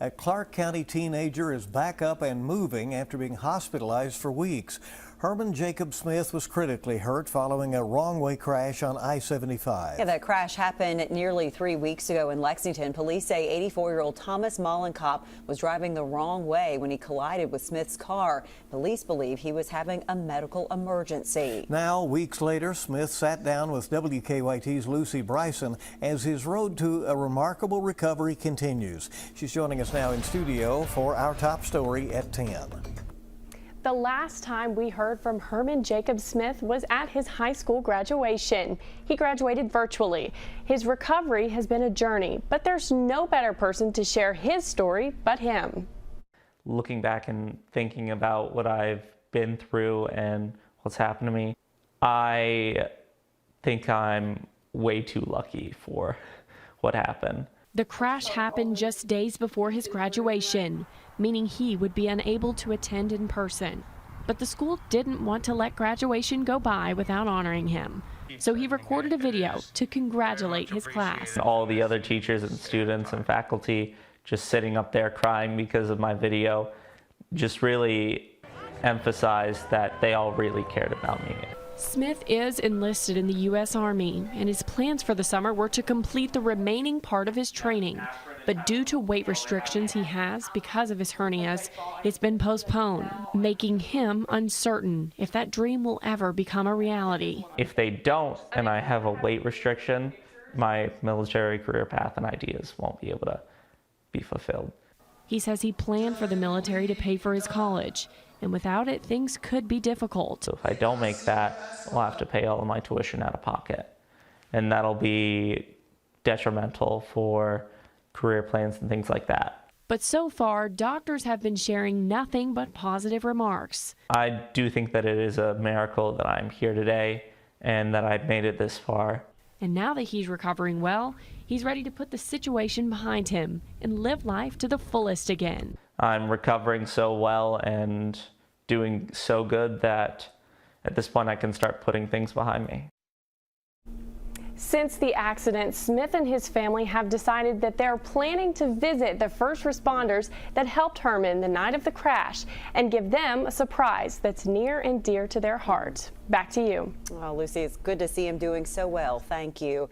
A Clark County teenager is back up and moving after being hospitalized for weeks. Herman Jacob Smith was critically hurt following a wrong-way crash on I-75. Yeah, that crash happened nearly 3 weeks ago in Lexington. Police say 84-year-old Thomas Mollenkopf was driving the wrong way when he collided with Smith's car. Police believe he was having a medical emergency. Now, weeks later, Smith sat down with WKYT's Lucy Bryson as his road to a remarkable recovery continues. She's joining us now in studio for our top story at 10. The last time we heard from Herman Jacob Smith was at his high school graduation. He graduated virtually. His recovery has been a journey, but there's no better person to share his story but him. Looking back and thinking about what I've been through and what's happened to me, I think I'm way too lucky for what happened. The crash happened just days before his graduation, meaning he would be unable to attend in person. But the school didn't want to let graduation go by without honoring him. So he recorded a video to congratulate his class. All the other teachers and students and faculty just sitting up there crying because of my video just really emphasized that they all really cared about me. Smith is enlisted in the U.S. Army, and his plans for the summer were to complete the remaining part of his training. But due to weight restrictions he has because of his hernias, it's been postponed, making him uncertain if that dream will ever become a reality. If they don't, and I have a weight restriction, my military career path and ideas won't be able to be fulfilled. He says he planned for the military to pay for his college, and without it, things could be difficult. So if I don't make that, I'll have to pay all of my tuition out of pocket. And that'll be detrimental for career plans and things like that. But so far, doctors have been sharing nothing but positive remarks. I do think that it is a miracle that I'm here today and that I've made it this far. And now that he's recovering well, he's ready to put the situation behind him and live life to the fullest again. I'm recovering so well and doing so good that at this point I can start putting things behind me. Since the accident, Smith and his family have decided that they're planning to visit the first responders that helped Herman the night of the crash and give them a surprise that's near and dear to their heart. Back to you. Well, Lucy, it's good to see him doing so well. Thank you.